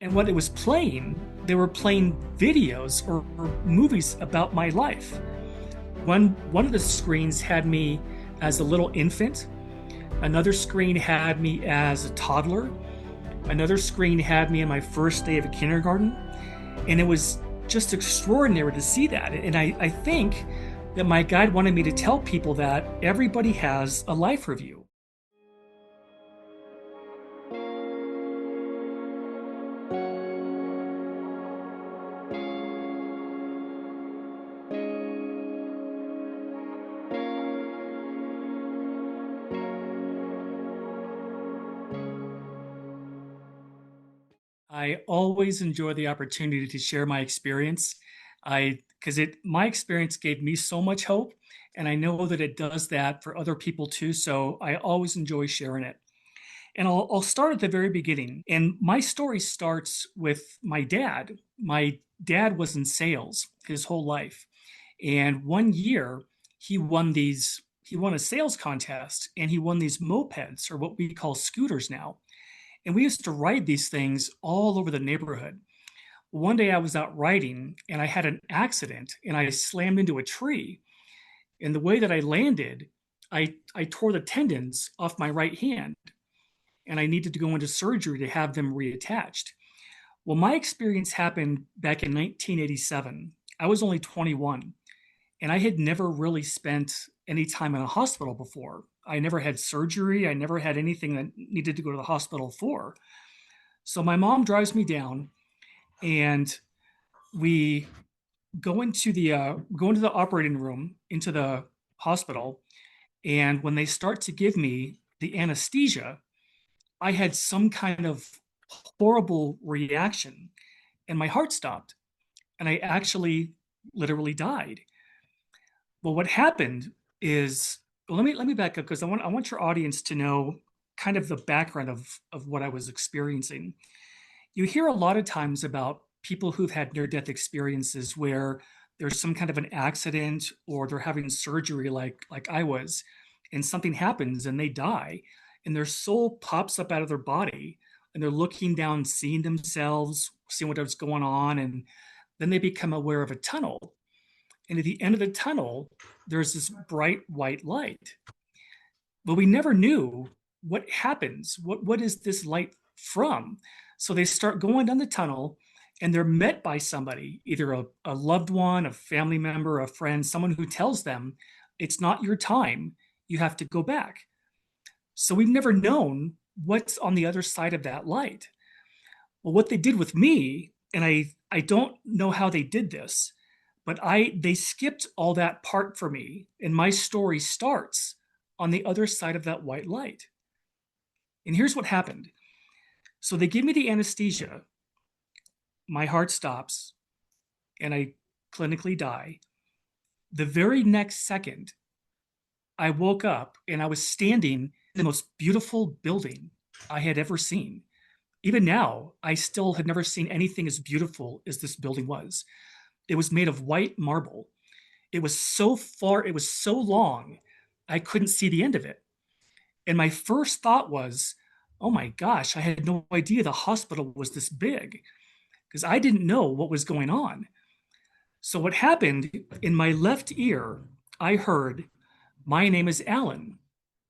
And what it was playing, they were playing videos or movies about my life. One of the screens had me as a little infant. Another screen had me as a toddler. Another screen had me in my first day of kindergarten. And it was just extraordinary to see that. And I think that my guide wanted me to tell people that everybody has a life review. I always enjoy the opportunity to share my experience. Because my experience gave me so much hope, and I know that it does that for other people too. So I always enjoy sharing it. And I'll start at the very beginning. And my story starts with my dad. My dad was in sales his whole life. And one year he won a sales contest and he won these mopeds, or what we call scooters now. And we used to ride these things all over the neighborhood. One day I was out riding and I had an accident and I slammed into a tree. And the way that I landed, I tore the tendons off my right hand and I needed to go into surgery to have them reattached. Well, my experience happened back in 1987. I was only 21 and I had never really spent any time in a hospital before. I never had surgery. I never had anything that needed to go to the hospital for. So my mom drives me down and we go into the operating room into the hospital. And when they start to give me the anesthesia, I had some kind of horrible reaction and my heart stopped and I actually literally died. Well, what happened is, well, let me back up because I want your audience to know kind of the background of what I was experiencing. You hear a lot of times about people who've had near death experiences where there's some kind of an accident or they're having surgery like I was, and something happens and they die and their soul pops up out of their body and they're looking down, seeing themselves, seeing what's going on, and then they become aware of a tunnel. And at the end of the tunnel, there's this bright white light. But we never knew what happens. What is this light from? So they start going down the tunnel and they're met by somebody, either a loved one, a family member, a friend, someone who tells them, it's not your time. You have to go back. So we've never known what's on the other side of that light. Well, what they did with me, and I don't know how they did this, but they skipped all that part for me, and my story starts on the other side of that white light. And here's what happened. So they give me the anesthesia, my heart stops, and I clinically die. The very next second, I woke up and I was standing in the most beautiful building I had ever seen. Even now, I still had never seen anything as beautiful as this building was. It was made of white marble. It was so far, it was so long, I couldn't see the end of it. And my first thought was, oh my gosh, I had no idea the hospital was this big because I didn't know what was going on. So, what happened in my left ear, I heard, my name is Alan.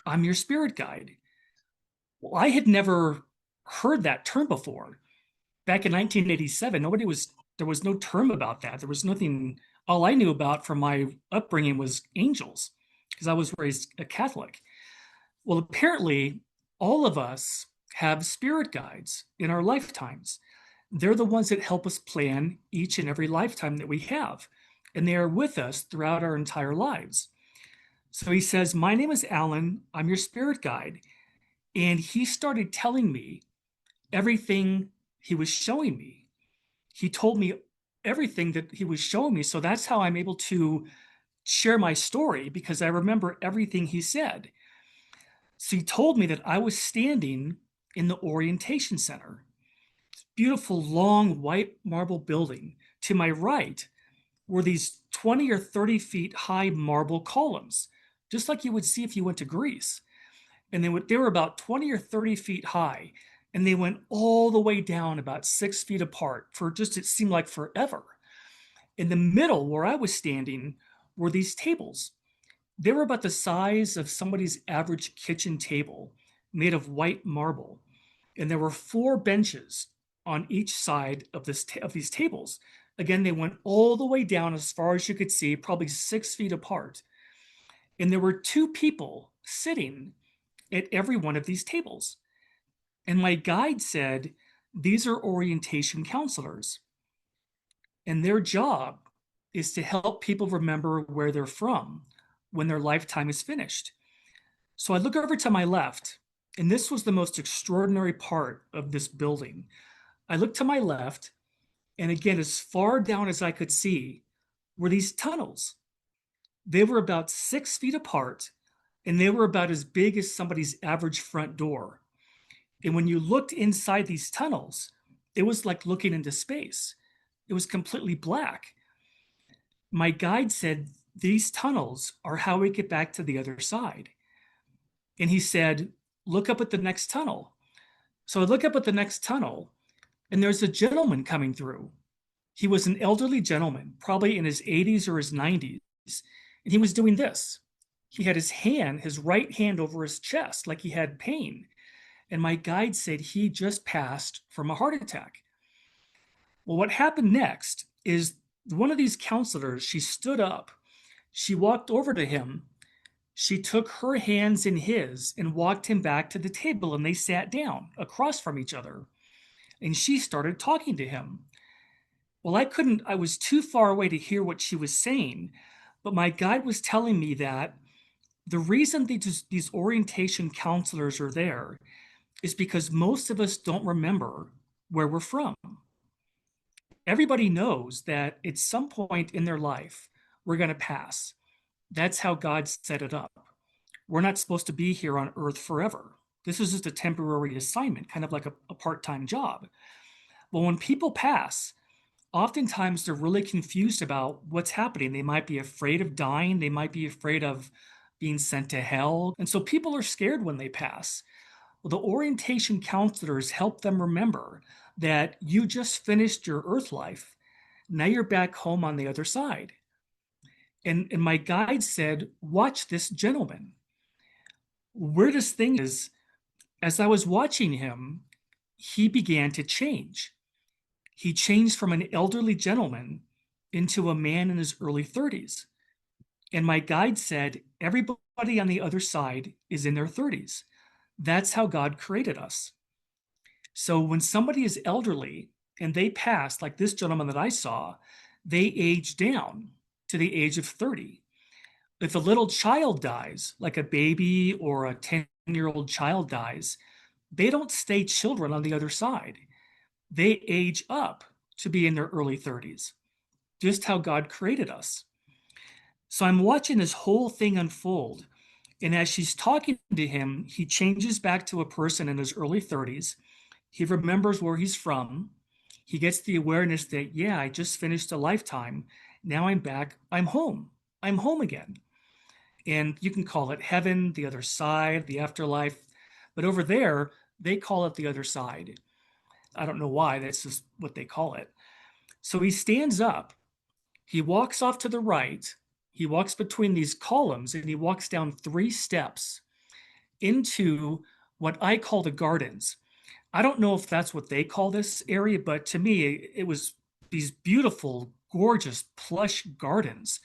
I'm your spirit guide. Well, I had never heard that term before. Back in 1987, there was no term about that. There was nothing, all I knew about from my upbringing was angels because I was raised a Catholic. Well, apparently, all of us have spirit guides in our lifetimes. They're the ones that help us plan each and every lifetime that we have, and they are with us throughout our entire lives. So he says, my name is Alan. I'm your spirit guide. And he started telling me everything he was showing me. He told me everything that he was showing me. So that's how I'm able to share my story because I remember everything he said. So he told me that I was standing in the orientation center, beautiful long white marble building. To my right were these 20 or 30 feet high marble columns, just like you would see if you went to Greece. And they were about 20 or 30 feet high. and they went all the way down about 6 feet apart for just, it seemed like forever. In the middle where I was standing were these tables. They were about the size of somebody's average kitchen table, made of white marble. And there were four benches on each side of of these tables. Again, they went all the way down as far as you could see, probably 6 feet apart. And there were two people sitting at every one of these tables. And my guide said, these are orientation counselors, and their job is to help people remember where they're from when their lifetime is finished. So I look over to my left, and this was the most extraordinary part of this building. I looked to my left, and again, as far down as I could see were these tunnels. They were about 6 feet apart, and they were about as big as somebody's average front door. And when you looked inside these tunnels, it was like looking into space. It was completely black. My guide said, these tunnels are how we get back to the other side. And he said, look up at the next tunnel. So I look up at the next tunnel, and there's a gentleman coming through. He was an elderly gentleman, probably in his 80s or his 90s. And he was doing this. He had his right hand over his chest, like he had pain. And my guide said he just passed from a heart attack. Well, what happened next is one of these counselors, she stood up, she walked over to him, she took her hands in his and walked him back to the table, and they sat down across from each other. And she started talking to him. Well, I was too far away to hear what she was saying, but my guide was telling me that the reason these orientation counselors are there is because most of us don't remember where we're from. Everybody knows that at some point in their life, we're going to pass. That's how God set it up. We're not supposed to be here on earth forever. This is just a temporary assignment, kind of like a part-time job. Well, when people pass, oftentimes they're really confused about what's happening. They might be afraid of dying. They might be afraid of being sent to hell. And so people are scared when they pass. Well, the orientation counselors help them remember that you just finished your earth life. Now you're back home on the other side. And my guide said, watch this gentleman. Weirdest thing is, as I was watching him, he began to change. He changed from an elderly gentleman into a man in his early 30s. And my guide said, everybody on the other side is in their 30s. That's how God created us. So when somebody is elderly and they pass, like this gentleman that I saw, they age down to the age of 30. If a little child dies, like a baby or a 10-year-old child dies, they don't stay children on the other side. They age up to be in their early 30s, just how God created us. So I'm watching this whole thing unfold. And as she's talking to him, he changes back to a person in his early 30s. He remembers where he's from. He gets the awareness that, yeah, I just finished a lifetime. Now I'm back. I'm home. I'm home again. And you can call it heaven, the other side, the afterlife. But over there, they call it the other side. I don't know why. That's just what they call it. So he stands up. He walks off to the right. He walks between these columns, and he walks down 3 steps into what I call the gardens. I don't know if that's what they call this area, but to me, it was these beautiful, gorgeous, plush gardens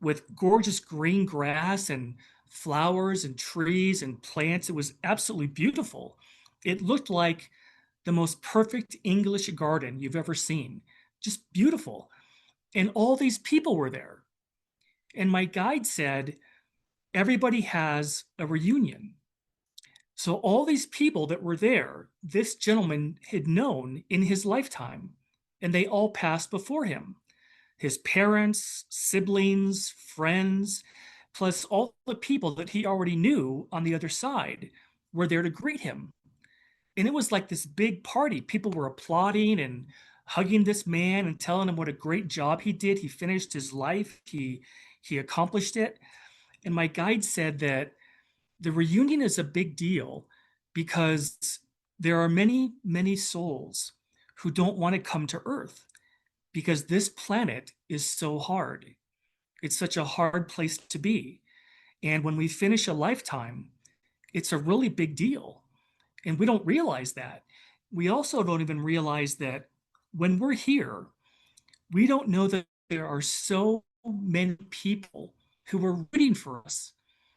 with gorgeous green grass and flowers and trees and plants. It was absolutely beautiful. It looked like the most perfect English garden you've ever seen. Just beautiful. And all these people were there. And my guide said, everybody has a reunion. So all these people that were there, this gentleman had known in his lifetime, and they all passed before him. His parents, siblings, friends, plus all the people that he already knew on the other side were there to greet him. And it was like this big party. People were applauding and hugging this man and telling him what a great job he did. He finished his life. He accomplished it. And my guide said that the reunion is a big deal because there are many, many souls who don't want to come to Earth because this planet is so hard. It's such a hard place to be. And when we finish a lifetime, it's a really big deal. And we don't realize that. We also don't even realize that when we're here, we don't know that there are so many people who are rooting for us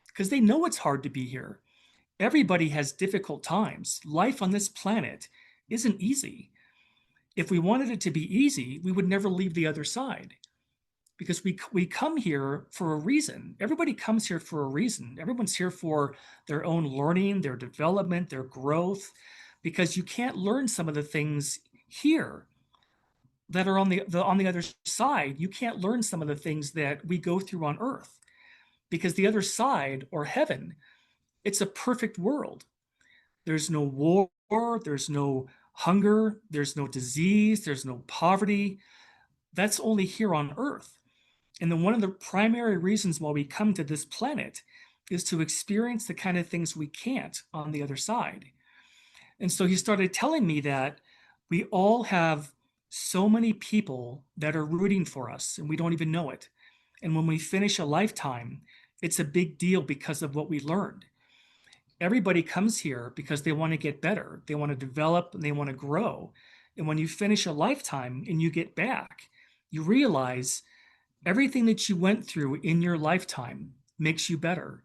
because they know it's hard to be here. Everybody has difficult times. Life on this planet isn't easy. If we wanted it to be easy, we would never leave the other side because we come here for a reason. Everybody comes here for a reason. Everyone's here for their own learning, their development, their growth, because you can't learn some of the things here that are on the other side. You can't learn some of the things that we go through on Earth because the other side, or heaven, it's a perfect world. There's no war, there's no hunger, there's no disease, there's no poverty. That's only here on Earth. And then one of the primary reasons why we come to this planet is to experience the kind of things we can't on the other side. And so he started telling me that we all have so many people that are rooting for us and we don't even know it. And when we finish a lifetime, it's a big deal because of what we learned. Everybody comes here because they want to get better, they want to develop, and they want to grow. And when you finish a lifetime and you get back, you realize everything that you went through in your lifetime makes you better.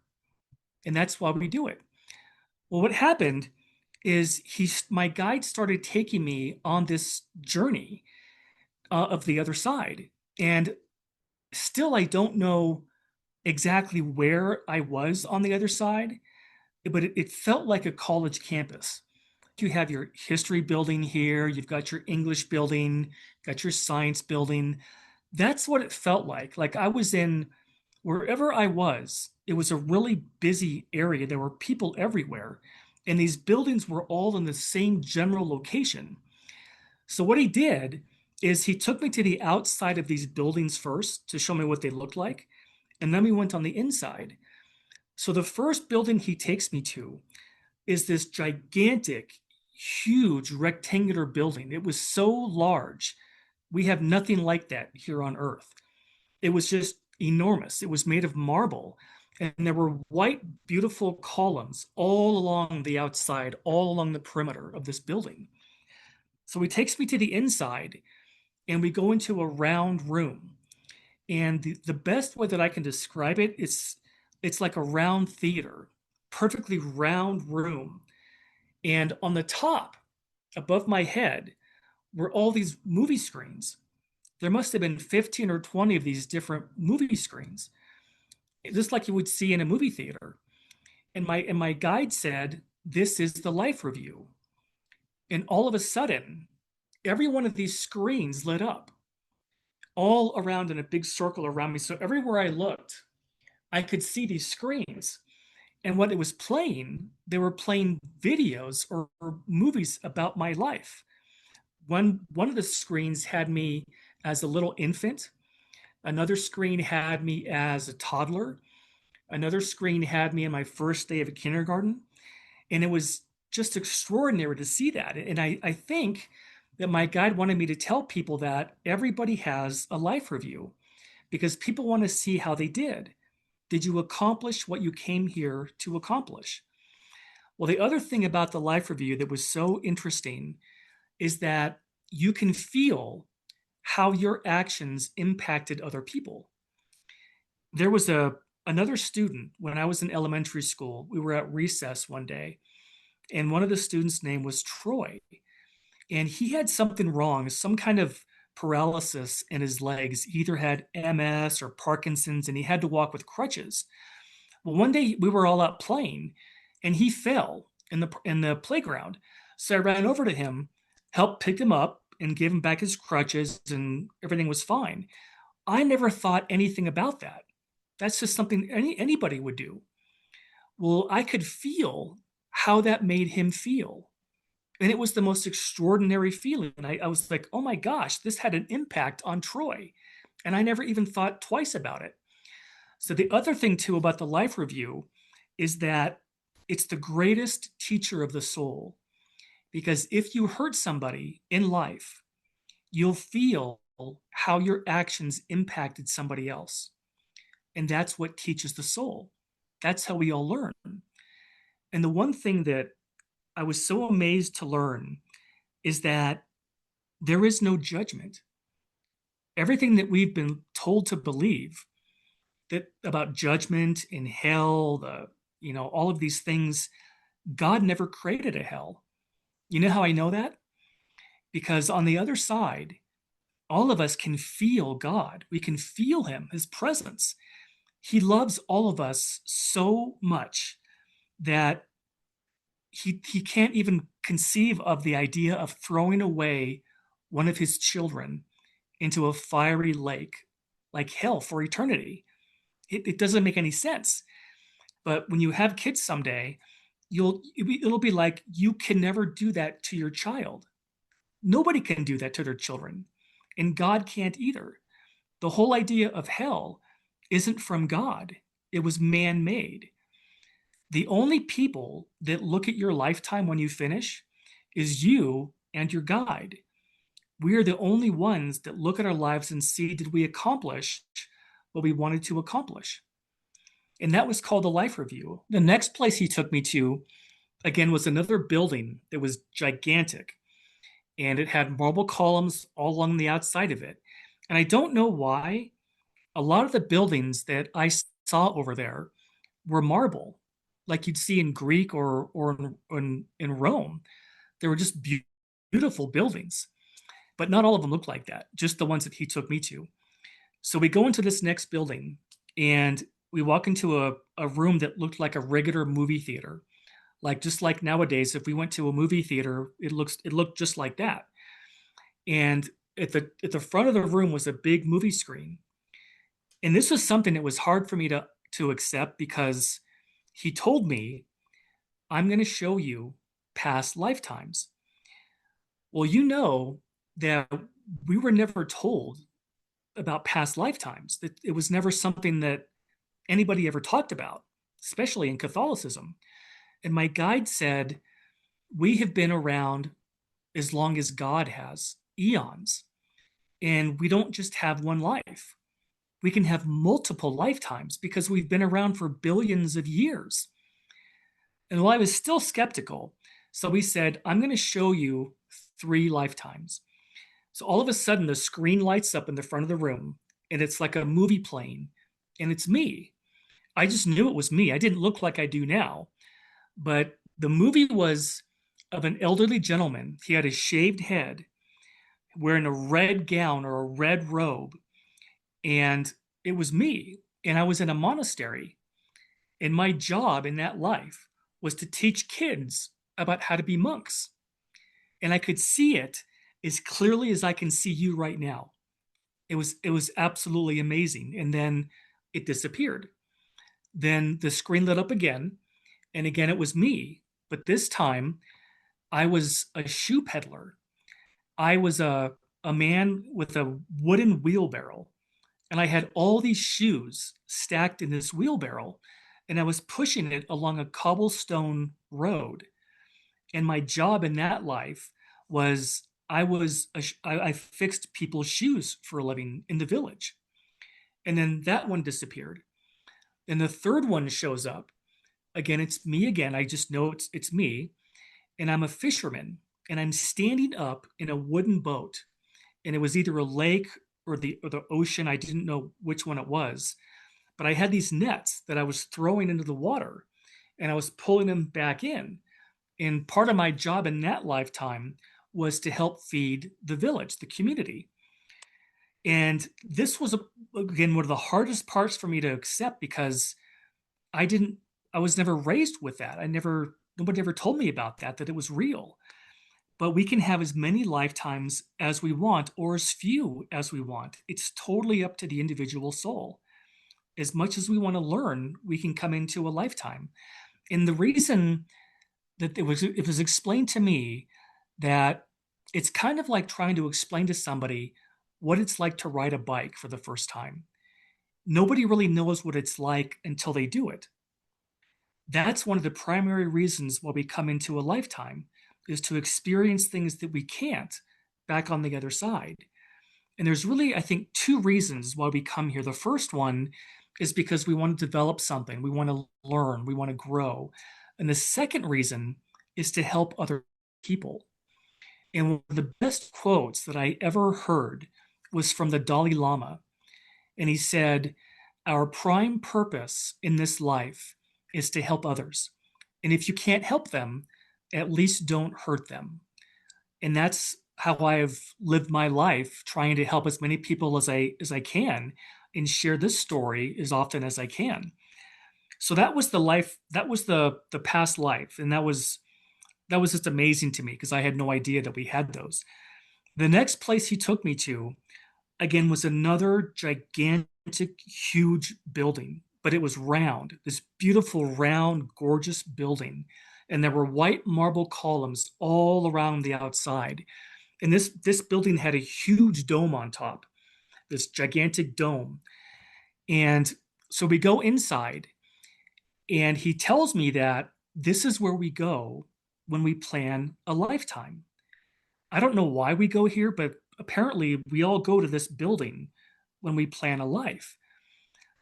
And that's why we do it. Well, what happened is my guide started taking me on this journey of the other side. And still, I don't know exactly where I was on the other side, but it felt like a college campus. You have your history building here, you've got your English building, got your science building. That's what it felt like. Like I was in wherever I was, it was a really busy area. There were people everywhere, and these buildings were all in the same general location. So, what he did is he took me to the outside of these buildings first to show me what they looked like, and then we went on the inside. So, the first building he takes me to is this gigantic, huge rectangular building. It was so large. We have nothing like that here on Earth. It was just enormous. It was made of marble. And there were white, beautiful columns all along the outside, all along the perimeter of this building. So he takes me to the inside and we go into a round room. And the best way that I can describe it is it's like a round theater, perfectly round room. And on the top, above my head, were all these movie screens. There must have been 15 or 20 of these different movie screens, just like you would see in a movie theater. And my guide said, "This is the life review." And all of a sudden, every one of these screens lit up all around in a big circle around me. So everywhere I looked, I could see these screens. And what it was playing, they were playing videos or movies about my life. One of the screens had me as a little infant. Another screen had me as a toddler. Another screen had me in my first day of kindergarten. And it was just extraordinary to see that. And I think that my guide wanted me to tell people that everybody has a life review because people want to see how they did. Did you accomplish what you came here to accomplish? Well, the other thing about the life review that was so interesting is that you can feel how your actions impacted other people. There was another student when I was in elementary school. We were at recess one day, and one of the students' name was Troy, and he had something wrong, some kind of paralysis in his legs. He either had MS or Parkinson's, and he had to walk with crutches. Well, one day we were all out playing, and he fell in the playground. So I ran over to him, helped pick him up, and gave him back his crutches, and everything was fine. I never thought anything about that. That's just something anybody would do. Well, I could feel how that made him feel. And it was the most extraordinary feeling. I was like, oh my gosh, this had an impact on Troy. And I never even thought twice about it. So, the other thing, too, about the life review is that it's the greatest teacher of the soul Because if you hurt somebody in life, you'll feel how your actions impacted somebody else. And that's what teaches the soul. That's how we all learn. And the one thing that I was so amazed to learn is that there is no judgment. Everything that we've been told to believe that about judgment in hell, all of these things, God never created a hell. You know how I know that? Because on the other side, all of us can feel God. We can feel him, his presence. He loves all of us so much that he can't even conceive of the idea of throwing away one of his children into a fiery lake like hell for eternity. It doesn't make any sense. But when you have kids someday, it'll be like you can never do that to your child. Nobody can do that to their children, and God can't either. The whole idea of hell isn't from God. It was man-made. The only people that look at your lifetime when you finish is you and your guide. We are the only ones that look at our lives and see, did we accomplish what we wanted to accomplish? And that was called a life review. The next place he took me to, again, was another building that was gigantic. And it had marble columns all along the outside of it. And I don't know why a lot of the buildings that I saw over there were marble, like you'd see in Greek or in Rome. They were just beautiful buildings, but not all of them looked like that, just the ones that he took me to. So we go into this next building and we walk into a room that looked like a regular movie theater. Like just like nowadays, if we went to a movie theater, it looked just like that. And at the front of the room was a big movie screen. And this was something that was hard for me to accept because he told me, I'm going to show you past lifetimes. Well, you know that we were never told about past lifetimes, that it was never something that anybody ever talked about, especially in Catholicism. And my guide said, we have been around as long as God has, eons. And we don't just have one life. We can have multiple lifetimes because we've been around for billions of years. And while I was still skeptical, so we said, I'm going to show you 3 lifetimes. So all of a sudden, the screen lights up in the front of the room, and it's like a movie playing, and it's me. I just knew it was me. I didn't look like I do now. But the movie was of an elderly gentleman. He had a shaved head, wearing a red gown or a red robe. And it was me. And I was in a monastery. And my job in that life was to teach kids about how to be monks. And I could see it as clearly as I can see you right now. It was absolutely amazing. And then it disappeared. Then the screen lit up again. And again, it was me. But this time, I was a shoe peddler. I was a man with a wooden wheelbarrow. And I had all these shoes stacked in this wheelbarrow. And I was pushing it along a cobblestone road. And my job in that life was I fixed people's shoes for a living in the village. And then that one disappeared. And the third one shows up. Again, it's me again. I just know it's me. And I'm a fisherman. And I'm standing up in a wooden boat. And it was either a lake or the ocean. I didn't know which one it was. But I had these nets that I was throwing into the water. And I was pulling them back in. And part of my job in that lifetime was to help feed the village, the community. And this was, again, one of the hardest parts for me to accept because I didn't, I was never raised with that. Nobody ever told me about that it was real. But we can have as many lifetimes as we want or as few as we want. It's totally up to the individual soul. As much as we want to learn, we can come into a lifetime. And the reason that it was explained to me that it's kind of like trying to explain to somebody what it's like to ride a bike for the first time. Nobody really knows what it's like until they do it. That's one of the primary reasons why we come into a lifetime, is to experience things that we can't back on the other side. And there's really, I think, two reasons why we come here. The first one is because we want to develop something, we want to learn, we want to grow. And the second reason is to help other people. And one of the best quotes that I ever heard was from the Dalai Lama. And he said, "Our prime purpose in this life is to help others. And if you can't help them, at least don't hurt them." And that's how I've lived my life, trying to help as many people as I can and share this story as often as I can. So that was the life, that was the past life, and that was just amazing to me because I had no idea that we had those. The next place he took me to again was another gigantic, huge building, but it was round, this beautiful, round, gorgeous building. And there were white marble columns all around the outside. And this building had a huge dome on top, this gigantic dome. And so we go inside, and he tells me that this is where we go when we plan a lifetime. I don't know why we go here, but apparently we all go to this building when we plan a life.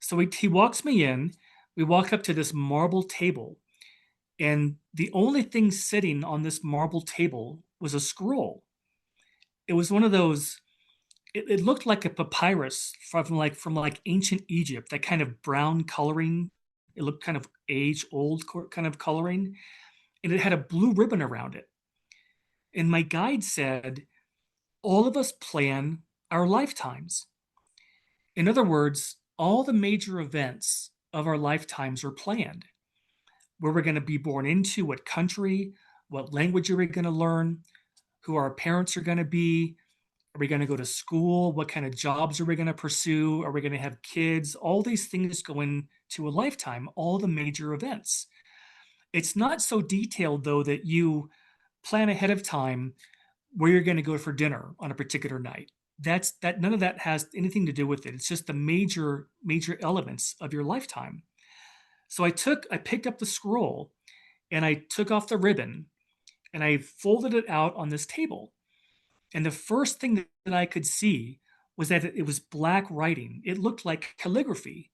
So he walks me in. We walk up to this marble table, and the only thing sitting on this marble table was a scroll. It was one of those. It looked like a papyrus from like ancient Egypt. That kind of brown coloring. It looked kind of age old kind of coloring, and it had a blue ribbon around it. And my guide said, all of us plan our lifetimes. In other words, all the major events of our lifetimes are planned. Where we're going to be born into, what country, what language are we going to learn, who our parents are going to be, are we going to go to school, what kind of jobs are we going to pursue, are we going to have kids? All these things go into a lifetime, all the major events. It's not so detailed, though, that you plan ahead of time where you're going to go for dinner on a particular night. That none of that has anything to do with it. It's just the major elements of your lifetime. So I picked up the scroll, and I took off the ribbon, and I folded it out on this table. And the first thing that I could see was that it was black writing. It looked like calligraphy.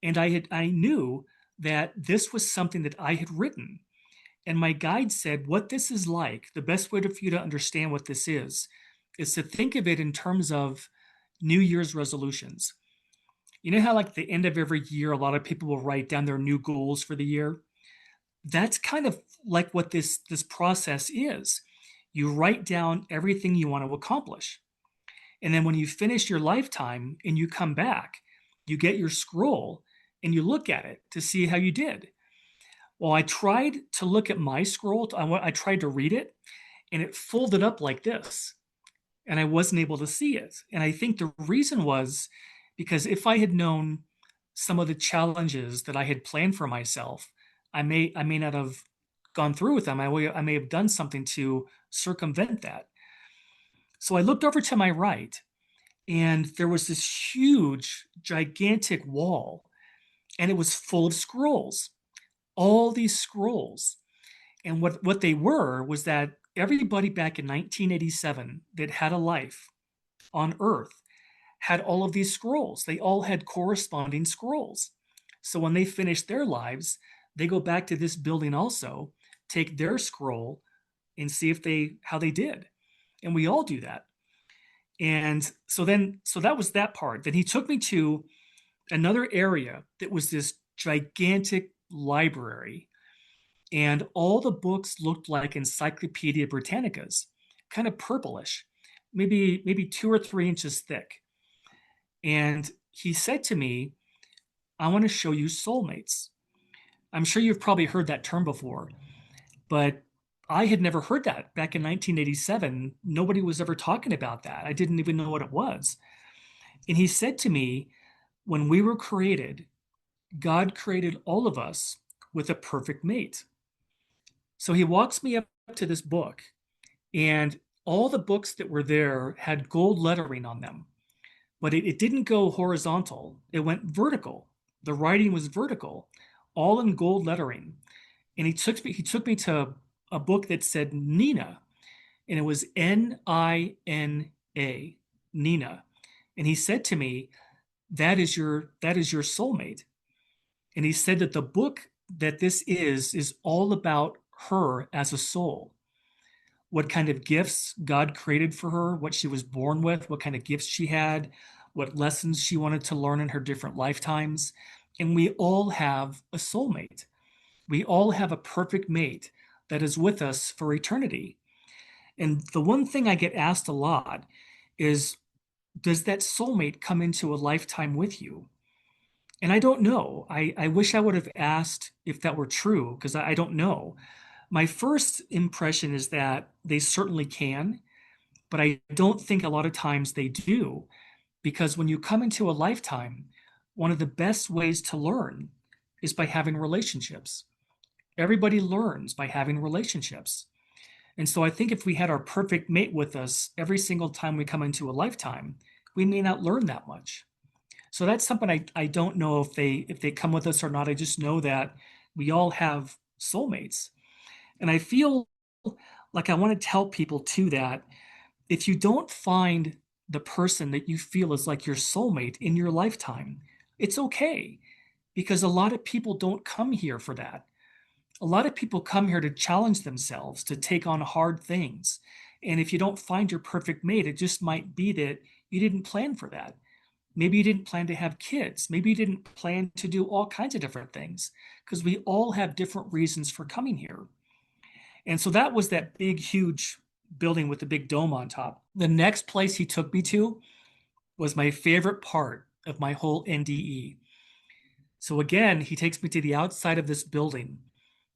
And I knew that this was something that I had written. And my guide said, what this is like, the best way for you to understand what this is to think of it in terms of New Year's resolutions. You know how, like, the end of every year, a lot of people will write down their new goals for the year? That's kind of like what this process is. You write down everything you want to accomplish. And then when you finish your lifetime and you come back, you get your scroll and you look at it to see how you did. Well, I tried to look at my scroll. I tried to read it, and it folded up like this, and I wasn't able to see it. And I think the reason was because if I had known some of the challenges that I had planned for myself, I may not have gone through with them. I may have done something to circumvent that. So I looked over to my right, and there was this huge, gigantic wall, and it was full of scrolls, all these scrolls. And what they were was that everybody back in 1987 that had a life on Earth had all of these scrolls. They all had corresponding scrolls. So when they finish their lives, they go back to this building also, take their scroll, and see if how they did. And we all do that. And so that was that part. Then he took me to another area that was this gigantic library, and all the books looked like Encyclopedia Britannicas, kind of purplish, maybe 2 or 3 inches thick. And he said to me, I want to show you soulmates. I'm sure you've probably heard that term before, but I had never heard that back in 1987. Nobody was ever talking about that. I didn't even know what it was. And he said to me, when we were created, God created all of us with a perfect mate. So he walks me up to this book, and all the books that were there had gold lettering on them, but it didn't go horizontal. It went vertical. The writing was vertical, all in gold lettering. And he took me to a book that said Nina, and it was Nina, Nina. And he said to me, that is your soulmate. And he said that the book that this is all about her as a soul, what kind of gifts God created for her, what she was born with, what kind of gifts she had, what lessons she wanted to learn in her different lifetimes. And we all have a soulmate. We all have a perfect mate that is with us for eternity. And the one thing I get asked a lot is, does that soulmate come into a lifetime with you? And I don't know. I wish I would have asked if that were true, because I don't know. My first impression is that they certainly can, but I don't think a lot of times they do, because when you come into a lifetime, one of the best ways to learn is by having relationships. Everybody learns by having relationships. And so I think if we had our perfect mate with us every single time we come into a lifetime, we may not learn that much. So that's something I don't know if they come with us or not. I just know that we all have soulmates. And I feel like I want to tell people too that if you don't find the person that you feel is like your soulmate in your lifetime, it's okay, because a lot of people don't come here for that. A lot of people come here to challenge themselves, to take on hard things. And if you don't find your perfect mate, it just might be that you didn't plan for that. Maybe you didn't plan to have kids. Maybe you didn't plan to do all kinds of different things, because we all have different reasons for coming here. And so that was that big, huge building with the big dome on top. The next place he took me to was my favorite part of my whole NDE. So again, he takes me to the outside of this building,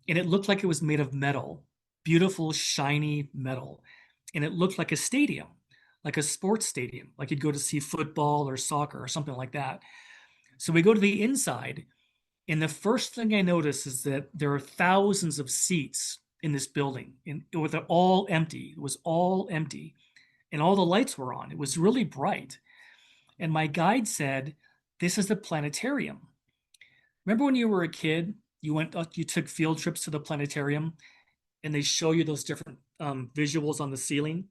and it looked like it was made of metal, beautiful, shiny metal. And it looked like a stadium, like a sports stadium, like you'd go to see football or soccer or something like that. So we go to the inside, and the first thing I notice is that there are thousands of seats in this building, and it was all empty. It was all empty, and all the lights were on. It was really bright. And my guide said, "This is the planetarium." Remember when you were a kid, you took field trips to the planetarium, and they show you those different visuals on the ceiling?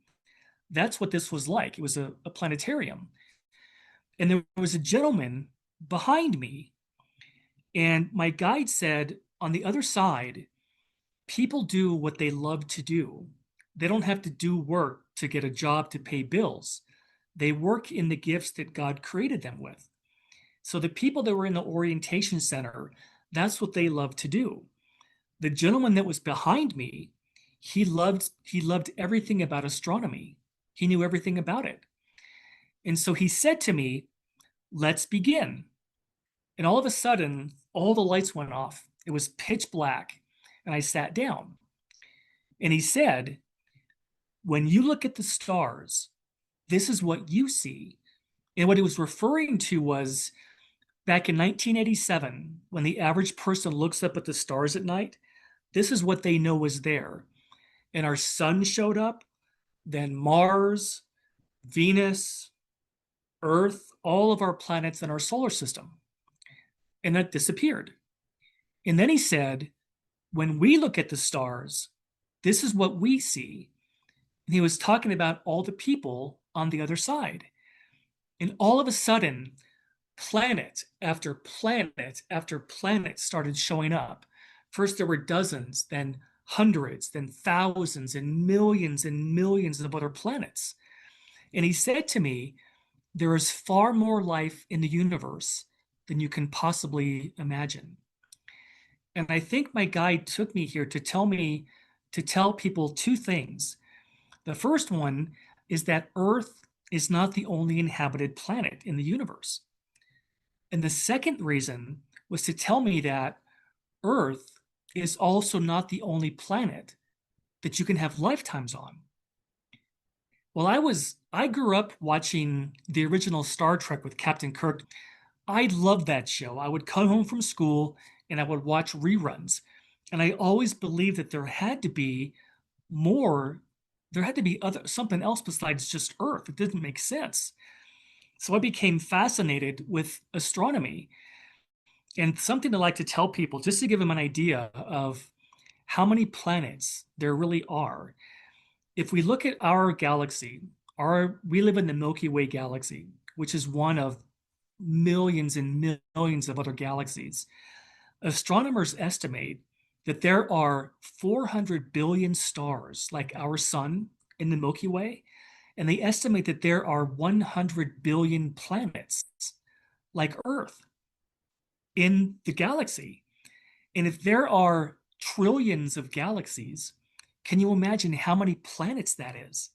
That's what this was like. It was a planetarium. And there was a gentleman behind me, and my guide said, on the other side, people do what they love to do. They don't have to do work to get a job to pay bills. They work in the gifts that God created them with. So the people that were in the orientation center, that's what they love to do. The gentleman that was behind me, he loved everything about astronomy. He knew everything about it. And so he said to me, "Let's begin." And all of a sudden, all the lights went off. It was pitch black. And I sat down. And he said, "When you look at the stars, this is what you see." And what he was referring to was back in 1987, when the average person looks up at the stars at night, this is what they know was there. And our sun showed up, then Mars, Venus, Earth, all of our planets in our solar system. And that disappeared. And then he said, "When we look at the stars, this is what we see." And he was talking about all the people on the other side. And all of a sudden, planet after planet after planet started showing up. First, there were dozens, then hundreds, then thousands, and millions of other planets. And he said to me, "There is far more life in the universe than you can possibly imagine." And I think my guide took me here to tell people two things. The first one is that Earth is not the only inhabited planet in the universe. And the second reason was to tell me that Earth is also not the only planet that you can have lifetimes on. Well, I grew up watching the original Star Trek with Captain Kirk. I loved that show. I would come home from school and I would watch reruns. And I always believed that there had to be more, there had to be something else besides just Earth. It didn't make sense. So I became fascinated with astronomy. And something I like to tell people, just to give them an idea of how many planets there really are. If we look at our galaxy, we live in the Milky Way galaxy, which is one of millions and millions of other galaxies. Astronomers estimate that there are 400 billion stars like our sun in the Milky Way, and they estimate that there are 100 billion planets like Earth in the galaxy. And if there are trillions of galaxies, can you imagine how many planets that is?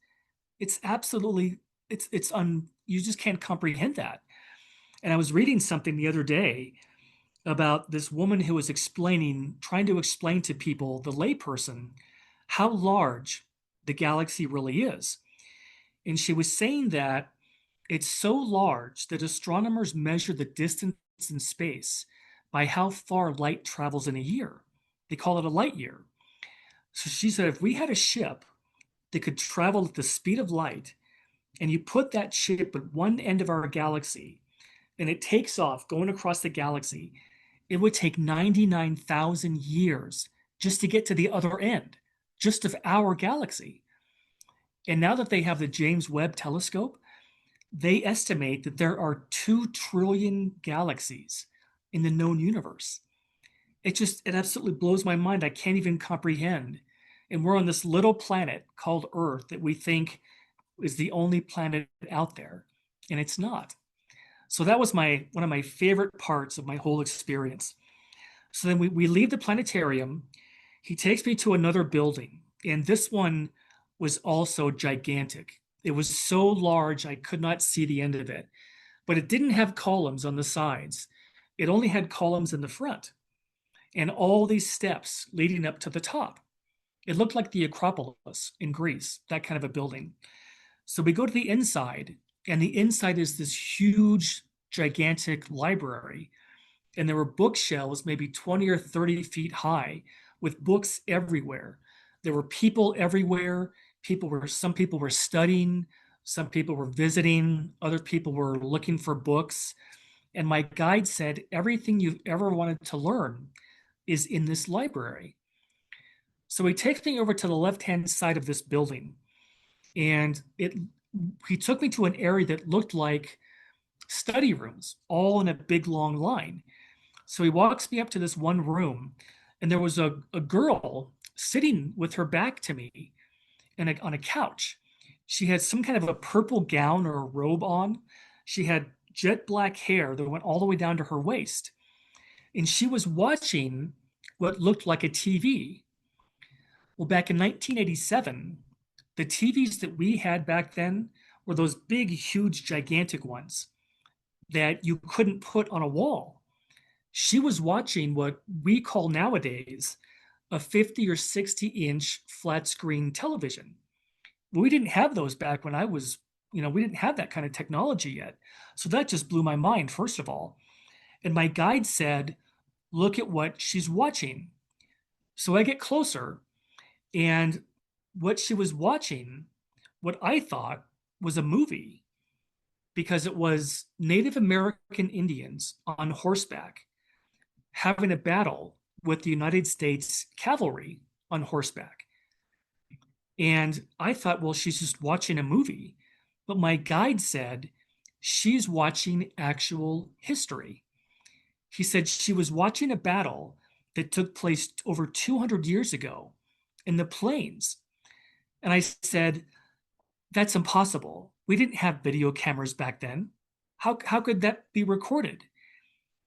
It's absolutely you just can't comprehend that. And I was reading something the other day about this woman who was trying to explain to people, the layperson, how large the galaxy really is. And she was saying that it's so large that astronomers measure the distance in space by how far light travels in a year. They call it a light year. So she said if we had a ship that could travel at the speed of light, and you put that ship at one end of our galaxy, and it takes off going across the galaxy, it would take 99,000 years just to get to the other end, just of our galaxy. And now that they have the James Webb telescope, they estimate that there are 2 trillion galaxies in the known universe. It absolutely blows my mind. I can't even comprehend. And we're on this little planet called Earth that we think is the only planet out there, and it's not. So that was one of my favorite parts of my whole experience. So then we leave the planetarium. He takes me to another building, and this one was also gigantic. It was so large I could not see the end of it, but it didn't have columns on the sides. It only had columns in the front, and all these steps leading up to the top. It looked like the Acropolis in Greece, that kind of a building. So we go to the inside, and the inside is this huge, gigantic library. And there were bookshelves, maybe 20 or 30 feet high, with books everywhere. There were people everywhere. Some people were studying, some people were visiting, other people were looking for books. And my guide said, everything you've ever wanted to learn is in this library. So he takes me over to the left-hand side of this building, and he took me to an area that looked like study rooms, all in a big long line. So he walks me up to this one room, and there was a girl sitting with her back to me on a couch. She had some kind of a purple gown or a robe on. She had jet black hair that went all the way down to her waist. And she was watching what looked like a TV. Well, back in 1987, the TVs that we had back then were those big, huge, gigantic ones that you couldn't put on a wall. She was watching what we call nowadays a 50 or 60-inch flat screen television. We didn't have those back when I was, we didn't have that kind of technology yet. So that just blew my mind, first of all. And my guide said, look at what she's watching. So I get closer, and what she was watching, what I thought was a movie, because it was Native American Indians on horseback having a battle with the United States cavalry on horseback. And I thought, well, she's just watching a movie. But my guide said she's watching actual history. He said she was watching a battle that took place over 200 years ago in the plains. And I said, that's impossible. We didn't have video cameras back then. How could that be recorded?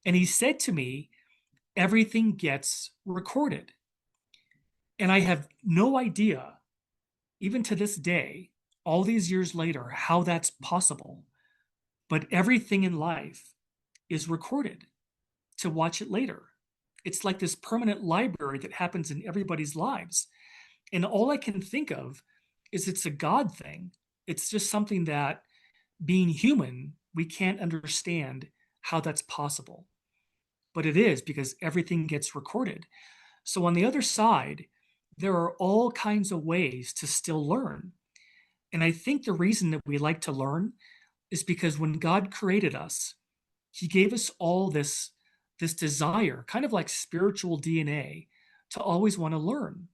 And he said to me, everything gets recorded. And I have no idea, even to this day, all these years later, how that's possible. But everything in life is recorded to watch it later. It's like this permanent library that happens in everybody's lives. And all I can think of is it's a God thing. It's just something that, being human, we can't understand how that's possible. But it is, because everything gets recorded. So on the other side, there are all kinds of ways to still learn. And I think the reason that we like to learn is because when God created us, he gave us all this desire, kind of like spiritual DNA, to always want to learn.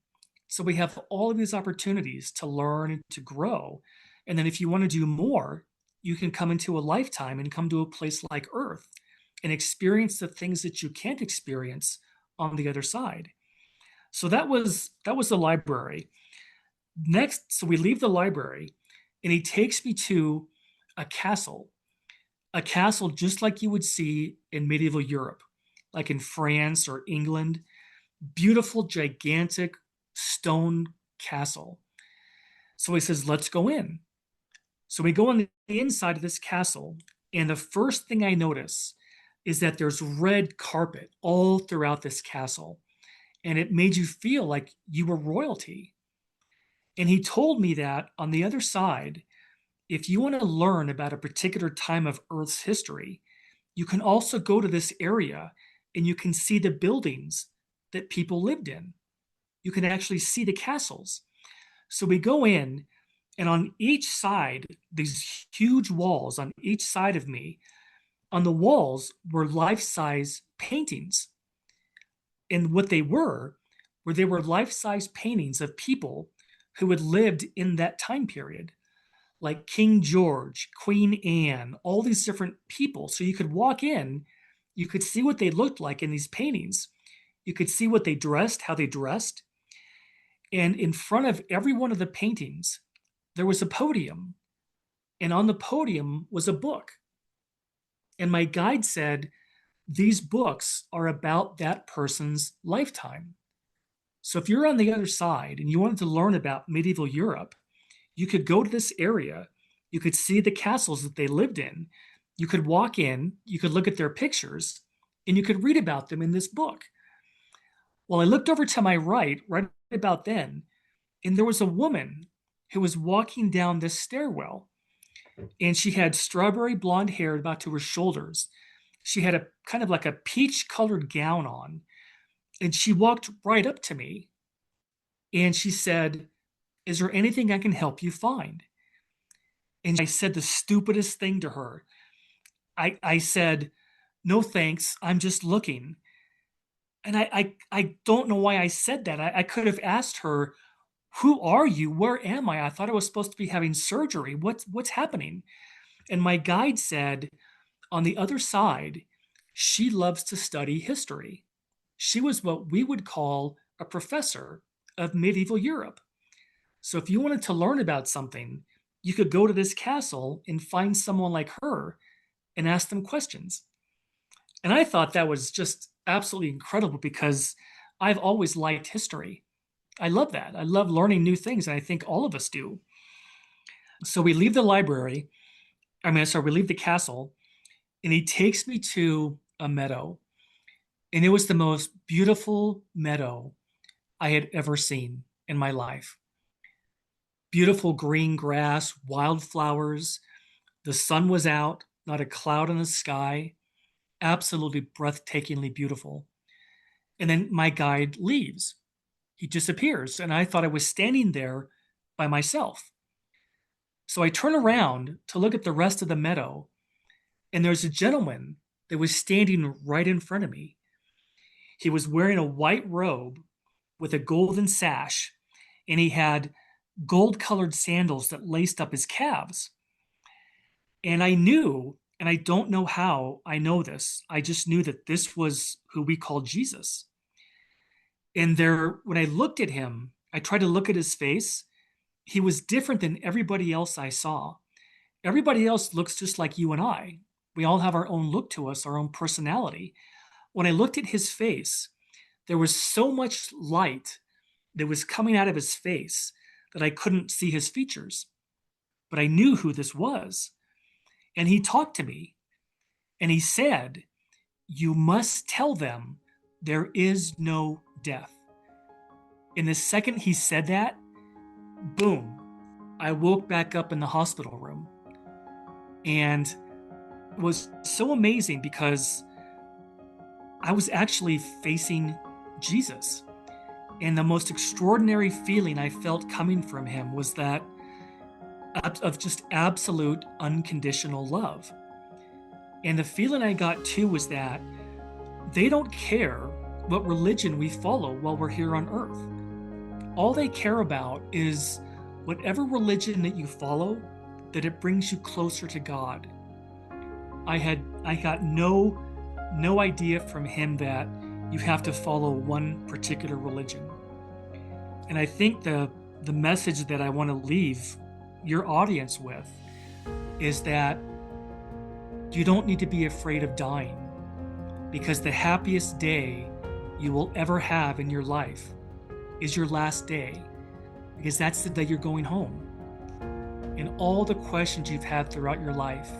So we have all of these opportunities to learn and to grow. And then if you want to do more, you can come into a lifetime and come to a place like Earth and experience the things that you can't experience on the other side. So that was the library. Next, so we leave the library and he takes me to a castle, a castle just like you would see in medieval Europe, like in France or England. Beautiful, gigantic stone castle. So he says, let's go in. So we go on the inside of this castle, and the first thing I notice is that there's red carpet all throughout this castle, and it made you feel like you were royalty. And he told me that on the other side, if you want to learn about a particular time of Earth's history, you can also go to this area and you can see the buildings that people lived in. You can actually see the castles. So we go in, and on each side, these huge walls on each side of me, on the walls were life-size paintings. And what they were they were life-size paintings of people who had lived in that time period, like King George, Queen Anne, all these different people. So you could walk in, you could see what they looked like in these paintings. You could see what they dressed, how they dressed. And in front of every one of the paintings, there was a podium. And on the podium was a book. And my guide said, these books are about that person's lifetime. So if you're on the other side and you wanted to learn about medieval Europe, you could go to this area. You could see the castles that they lived in. You could walk in, you could look at their pictures, and you could read about them in this book. Well, I looked over to my right about then, and there was a woman who was walking down this stairwell, and she had strawberry blonde hair about to her shoulders. She had a kind of like a peach colored gown on, and she walked right up to me, and she said, "Is there anything I can help you find?" And I said the stupidest thing to her. I said, "No, thanks. I'm just looking." And I don't know why I said that. I could have asked her, "Who are you? Where am I? I thought I was supposed to be having surgery. What's happening?" And my guide said, on the other side, she loves to study history. She was what we would call a professor of medieval Europe. So if you wanted to learn about something, you could go to this castle and find someone like her and ask them questions. And I thought that was just absolutely incredible because I've always liked history. I love that. I love learning new things, and I think all of us do. So we leave the library. We leave the castle, and he takes me to a meadow. And it was the most beautiful meadow I had ever seen in my life. Beautiful green grass, wildflowers. The sun was out, not a cloud in the sky. Absolutely breathtakingly beautiful. And then my guide leaves. He disappears, and I thought I was standing there by myself. So I turn around to look at the rest of the meadow, and there's a gentleman that was standing right in front of me. He was wearing a white robe with a golden sash, and he had gold-colored sandals that laced up his calves. And I knew, and I don't know how I know this, I just knew that this was who we call Jesus. And there, when I looked at him, I tried to look at his face. He was different than everybody else I saw. Everybody else looks just like you and I. We all have our own look to us, our own personality. When I looked at his face, there was so much light that was coming out of his face that I couldn't see his features. But I knew who this was. And he talked to me, and he said, "You must tell them there is no death." And the second he said that, boom, I woke back up in the hospital room. And it was so amazing because I was actually facing Jesus. And the most extraordinary feeling I felt coming from him was that of just absolute unconditional love. And the feeling I got too was that they don't care what religion we follow while we're here on earth. All they care about is whatever religion that you follow, that it brings you closer to God. I got no idea from him that you have to follow one particular religion. And I think the message that I want to leave your audience with is that you don't need to be afraid of dying, because the happiest day you will ever have in your life is your last day, because that's the day you're going home. And all the questions you've had throughout your life,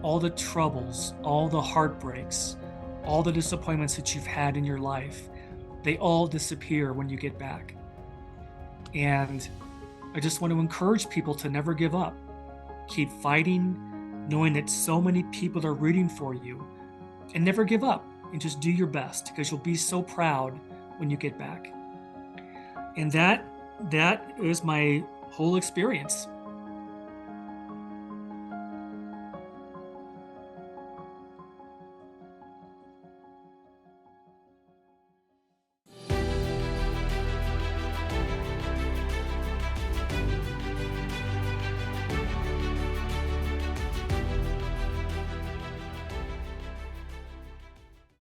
all the troubles, all the heartbreaks, all the disappointments that you've had in your life, they all disappear when you get back. And I just want to encourage people to never give up. Keep fighting, knowing that so many people are rooting for you, and never give up, and just do your best, because you'll be so proud when you get back. And that is my whole experience.